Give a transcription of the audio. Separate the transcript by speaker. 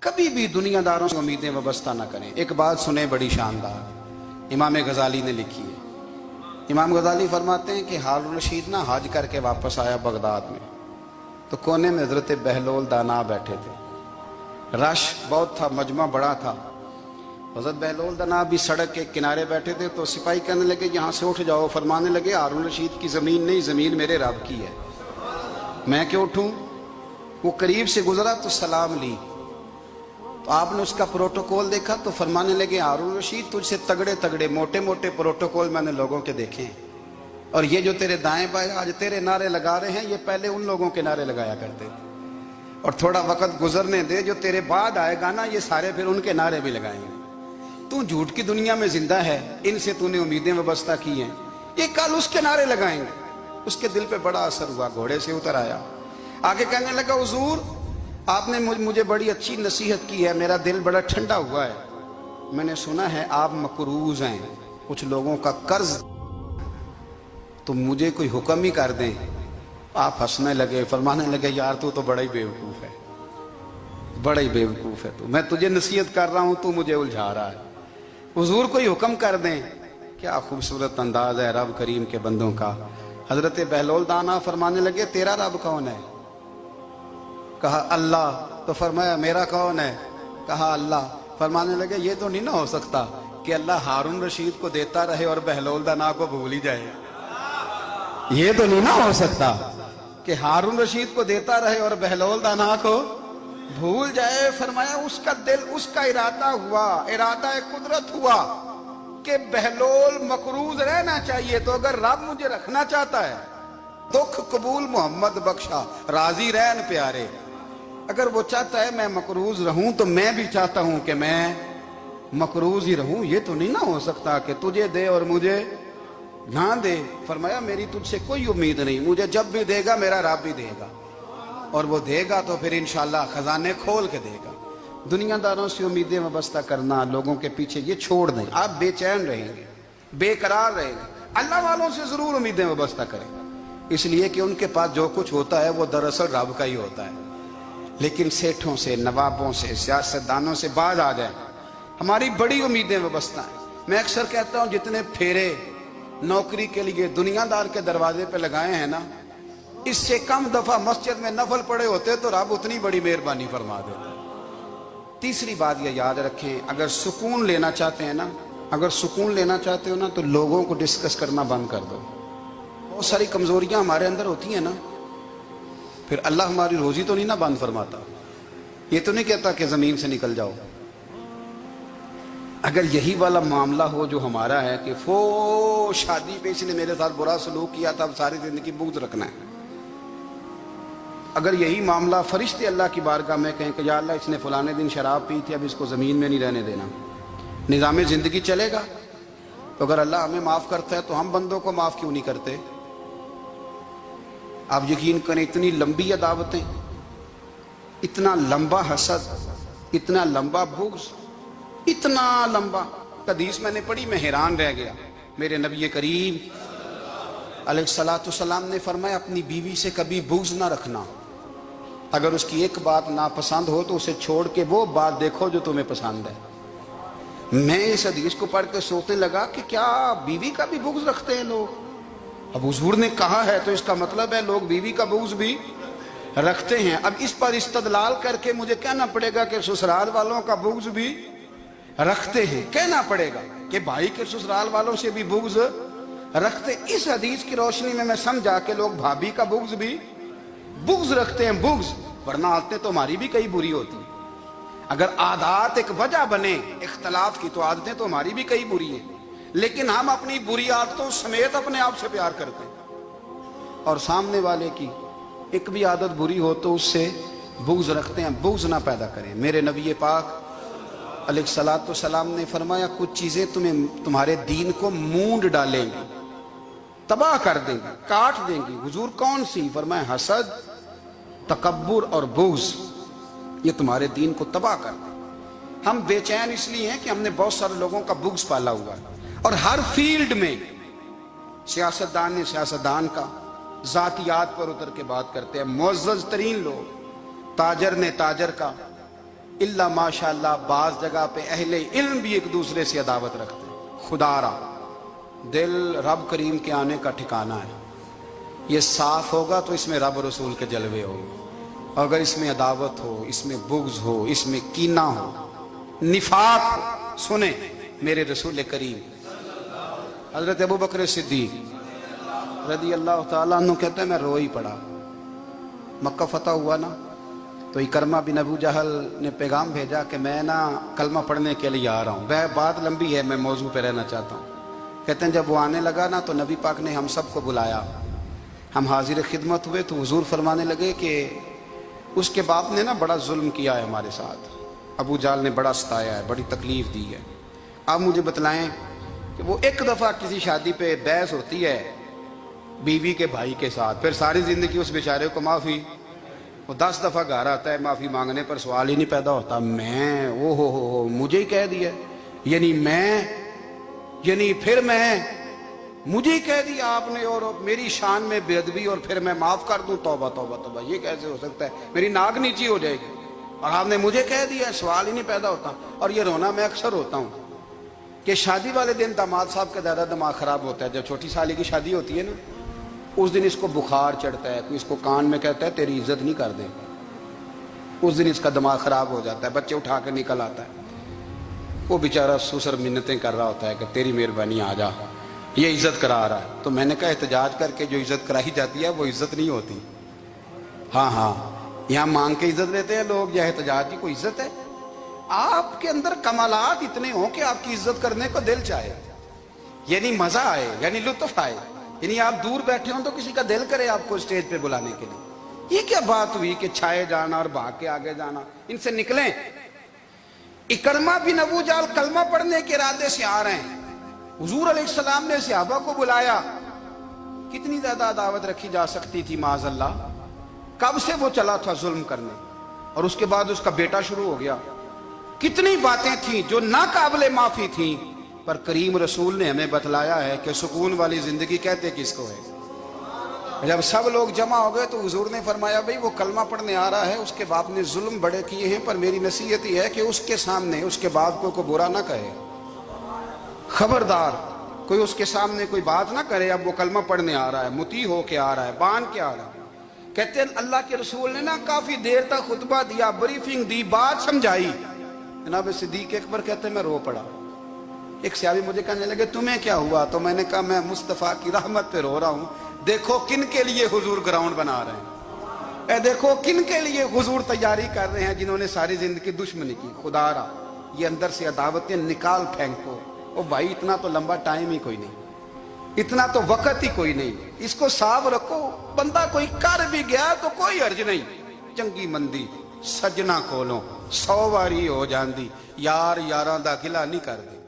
Speaker 1: कभी भी दुनियादारों से उम्मीदें वाबस्ता ना करें। एक बात सुने बड़ी शानदार, इमाम गजाली ने लिखी है। इमाम गजाली फरमाते हैं कि हारून रशीद ना हज करके वापस आया बगदाद में, तो कोने में हजरत बहलोल दाना बैठे थे। रश बहुत था, मजमा बड़ा था। हजरत बहलोल दाना भी सड़क के किनारे बैठे थे, तो सिपाही कहने लगे यहाँ से उठ जाओ। फरमाने लगे हारून रशीद की ज़मीन नहीं, ज़मीन मेरे रब की है, मैं क्यों उठूँ। वो करीब से गुजरा तो सलाम ली, तो आपने उसका प्रोटोकॉल देखा तो फरमाने लगे हारून रशीद तुझसे तगड़े तगड़े मोटे मोटे प्रोटोकॉल मैंने लोगों के देखे हैं, और ये जो तेरे दाएं बाएं आज तेरे नारे लगा रहे हैं, ये पहले उन लोगों के नारे लगाया करते थे। और थोड़ा वक्त गुजरने दे, जो तेरे बाद आएगा ना, ये सारे फिर उनके नारे भी लगाएंगे। तू झूठ की दुनिया में जिंदा है, इनसे तूने उम्मीदें वाबस्ता की हैं, ये कल उसके नारे लगाएंगे। उसके दिल पे बड़ा असर हुआ, घोड़े से उतर आया, आगे कहने लगा हुजूर आपने मुझे बड़ी अच्छी नसीहत की है, मेरा दिल बड़ा ठंडा हुआ है। मैंने सुना है आप मकरूज हैं, कुछ लोगों का कर्ज, तो मुझे कोई हुक्म ही कर दें। आप हंसने लगे, फरमाने लगे यार तू तो बड़ा ही बेवकूफ़ है, बड़ा ही बेवकूफ़ है तू, मैं तुझे नसीहत कर रहा हूँ, तू मुझे उलझा रहा है। हुजूर कोई हुक्म कर दें। क्या खूबसूरत अंदाज है रब करीम के बंदों का। हजरत बहलोल दाना फरमाने लगे तेरा रब कौन है। कहा अल्लाह। तो फरमाया मेरा कौन है। कहा अल्लाह। फरमाने लगे ये तो नहीं ना हो सकता कि अल्लाह हारून रशीद को देता रहे और बहलोल दाना को भूल ही जाए। ये तो नहीं ना हो सकता कि हारून रशीद को देता रहे और बहलोल दाना को भूल जाए। फरमाया उसका दिल, उसका इरादा हुआ, इरादा कुदरत हुआ कि बहलोल मकरूज रहना चाहिए, तो अगर रब मुझे रखना चाहता है, दुख कबूल मोहम्मद बख्शा राजी रहन प्यारे, अगर वो चाहता है मैं मकरूज रहूं तो मैं भी चाहता हूं कि मैं मकरूज ही रहूं। ये तो नहीं ना हो सकता कि तुझे दे और मुझे ना दे। फरमाया मेरी तुझसे कोई उम्मीद नहीं, मुझे जब भी देगा मेरा रब भी देगा, और वो देगा तो फिर इंशाल्लाह खजाने खोल के देगा। दुनियादारों से उम्मीदें वाबस्ता करना, लोगों के पीछे, ये छोड़ दें। आप बेचैन रहेंगे, बेकरार रहेंगे। अल्लाह वालों से जरूर उम्मीदें वाबस्ता करें, इसलिए कि उनके पास जो कुछ होता है वो दरअसल रब का ही होता है। लेकिन सेठों से, नवाबों से, सियासतदानों से बाज आ जाए, हमारी बड़ी उम्मीदें वाबस्ता हैं। मैं अक्सर कहता हूँ जितने फेरे नौकरी के लिए दुनियादार के दरवाजे पे लगाए हैं ना, इससे कम दफा मस्जिद में नफल पड़े होते तो रब उतनी बड़ी मेहरबानी फरमा देता। तीसरी बात ये याद रखें, अगर सुकून लेना चाहते हैं ना, अगर सुकून लेना चाहते हो ना, तो लोगों को डिस्कस करना बंद कर दो। बहुत सारी कमजोरियां हमारे अंदर होती हैं ना, फिर अल्लाह हमारी रोजी तो नहीं ना बंद फरमाता। ये तो नहीं कहता कि जमीन से निकल जाओ। अगर यही वाला मामला हो जो हमारा है कि फो शादी पे इसने मेरे साथ बुरा सलूक किया था, अब सारी जिंदगी बुग़्ज़ रखना है। अगर यही मामला फरिश्ते अल्लाह की बारगाह में कहें कि या अल्लाह इसने फलाने दिन शराब पी थी, अब इसको ज़मीन में नहीं रहने देना, निज़ाम ज़िंदगी चलेगा। तो अगर अल्लाह हमें माफ़ करता है तो हम बंदों को माफ़ क्यों नहीं करते। आप यकीन करें, इतनी लंबी अदावतें, इतना लंबा हसद, इतना लंबा बुग़्ज़, इतना लंबा। हदीस मैंने पढ़ी, मैं हैरान रह गया। मेरे नबी करीम अलैहिस्सलाम ने फरमाया अपनी बीवी से कभी बुग़्ज़ ना रखना। अगर उसकी एक बात नापसंद हो तो उसे छोड़ के वो बात देखो जो तुम्हें पसंद है। मैं इस हदीस को पढ़ के सोचने लगा कि क्या बीवी का भी बुग़्ज़ रखते हैं लोग। अब हुजूर ने कहा है तो इसका मतलब है लोग बीवी का बुग़्ज़ भी रखते हैं। अब इस पर इस्तदलाल करके मुझे कहना पड़ेगा कि ससुराल वालों का बुग़्ज़ भी रखते हैं। कहना पड़ेगा कि भाई के ससुराल वालों से भी बुग़्ज़ रखते। इस हदीस की रोशनी में मैं समझा कि लोग भाभी का बुग़्ज़ भी बुग़्ज़ रखते हैं, बुग़्ज़। वरना आदतें तो हमारी भी कई बुरी होती हैं। अगर आदत एक वजह बने इख्तलाफ की तो आदतें तो हमारी भी कई बुरी हैं, लेकिन हम अपनी बुरी आदतों समेत अपने आप से प्यार करते हैं, और सामने वाले की एक भी आदत बुरी हो तो उससे बुग़्ज़ रखते हैं। बुग़्ज़ ना पैदा करें। मेरे नबी पाक अलैहिस्सलाम ने फरमाया कुछ चीज़ें तुम्हारे दीन को मूंड डालेंगी, तबाह कर देंगी, काट देंगी। हुजूर कौन सी। फरमाया हसद, तकब्बुर और बुग़्ज़, ये तुम्हारे दीन को तबाह कर दें। हम बेचैन इसलिए हैं कि हमने बहुत सारे लोगों का बुग़्ज़ पाला हुआ है, और हर फील्ड में सियासतदान ने सियासतदान का, जातियात पर उतर के बात करते हैं मुअज़्ज़ज़ तरीन लोग, ताजर ने ताजर का, इल्ला माशाअल्लाह बाज जगह पे अहले इल्म भी एक दूसरे से अदावत रखते हैं। खुदारा दिल रब करीम के आने का ठिकाना है, ये साफ होगा तो इसमें रब रसूल के जलवे होंगे। अगर इसमें अदावत हो, इसमें बुग़्ज़ हो, इसमें कीना हो, निफाक हो, सुने मेरे रसूल करीम हजरत अबू बकर सिद्दीक रज़ी अल्लाह ताला अन्हु कहते हैं मैं रो ही पड़ा। मक्का फतह हुआ ना, तो इकरमा बिन अबू जहल ने पैगाम भेजा कि मैं ना कलमा पढ़ने के लिए आ रहा हूँ। वह बात लंबी है, मैं मौजू पे रहना चाहता हूँ। कहते हैं जब वो आने लगा ना तो नबी पाक ने हम सबको बुलाया, हम हाजिर खिदमत हुए तो हुजूर फरमाने लगे कि उसके बाप ने ना बड़ा जुल्म किया है हमारे साथ, अबू जाल ने बड़ा सताया है, बड़ी तकलीफ दी है। आप मुझे बतलाएं कि वो एक दफ़ा किसी शादी पे बहस होती है बीवी के भाई के साथ, फिर सारी ज़िंदगी उस बेचारे को माफ़ी, वो 10 दफ़ा घर आता है माफ़ी मांगने पर सवाल ही नहीं पैदा होता। मैं ओ हो मुझे ही कह दिया, यानी फिर मैं मुझे ही कह दिया आपने और मेरी शान में बेअदबी और फिर मैं माफ़ कर दूं। तौबा तौबा तौबा, ये कैसे हो सकता है? मेरी नाक नीची हो जाएगी और आपने मुझे कह दिया, सवाल ही नहीं पैदा होता। और ये रोना मैं अक्सर होता हूँ कि शादी वाले दिन दामाद साहब का ज़्यादा दिमाग ख़राब होता है। जब छोटी साली की शादी होती है ना, उस दिन इसको बुखार चढ़ता है, कोई इसको कान में कहता है तेरी इज्जत नहीं कर दे, उस दिन इसका दिमाग ख़राब हो जाता है, बच्चे उठा के निकल आता है। वो बेचारा सुसर मिन्नतें कर रहा होता है कि तेरी मेहरबानी आ जा, ये इज्जत करा रहा है। तो मैंने कहा एहतजाज करके जो इज्जत कराई जाती है वो इज्जत नहीं होती। हाँ, यहाँ मांग के इज्जत देते हैं लोग, यह एहतजाज की कोई इज्जत है? आपके अंदर कमालात इतने हों कि आपकी इज्जत करने को दिल चाहे, यानी मजा आए, यानी लुत्फ आए, यानी आप दूर बैठे हो तो किसी का दिल करे आपको स्टेज पे बुलाने के लिए। ये क्या बात हुई कि छाए जाना और भाग के आगे जाना? इनसे निकलें। इकरमा बिन अबू जाल कलमा पढ़ने के इरादे से आ रहे हैं, हुजूर अलैहिस्सलाम ने सहाबा को बुलाया। कितनी ज्यादा दावत रखी जा सकती थी माज़अल्लाह। कब से वो चला था जुल्म करने, और उसके बाद उसका बेटा शुरू हो गया। कितनी बातें थी जो ना काबिले माफी थी, पर करीम रसूल ने हमें बतलाया है कि सुकून वाली जिंदगी कहते किसको है। जब सब लोग जमा हो गए तो हुजूर ने फरमाया भाई वो कलमा पढ़ने आ रहा है, उसके बाप ने जुल्म बड़े किए हैं, पर मेरी नसीहत ही है कि उसके सामने उसके बाप को बुरा ना कहे, खबरदार कोई उसके सामने कोई बात ना करे। अब वो कलमा पढ़ने आ रहा है, मुती हो के आ रहा है, बांध के आ रहा है। कहते हैं अल्लाह के रसूल ने ना काफी देर तक खुतबा दिया, ब्रीफिंग दी, बात समझाई। जनाब सिद्दीक अकबर कहते हैं मैं रो पड़ा। एक सहाबी मुझे कहने लगे तुम्हें क्या हुआ? तो मैंने कहा मैं मुस्तफ़ा की रहमत पे रो रहा हूँ। देखो किन के लिए हुजूर ग्राउंड बना रहे हैं, देखो किन के लिए हुजूर तैयारी कर रहे हैं, जिन्होंने सारी जिंदगी दुश्मनी की। खुदारा ये अंदर से अदावतें निकाल फेंको। ओ भाई इतना तो लंबा टाइम ही कोई नहीं, इतना तो वक्त ही कोई नहीं, इसको साफ रखो। बंदा कोई कर भी गया तो कोई अर्ज नहीं। चंगी मंदी सजना कोलों 100 वारी हो जाती, यार यारां दा गिला नहीं करदे।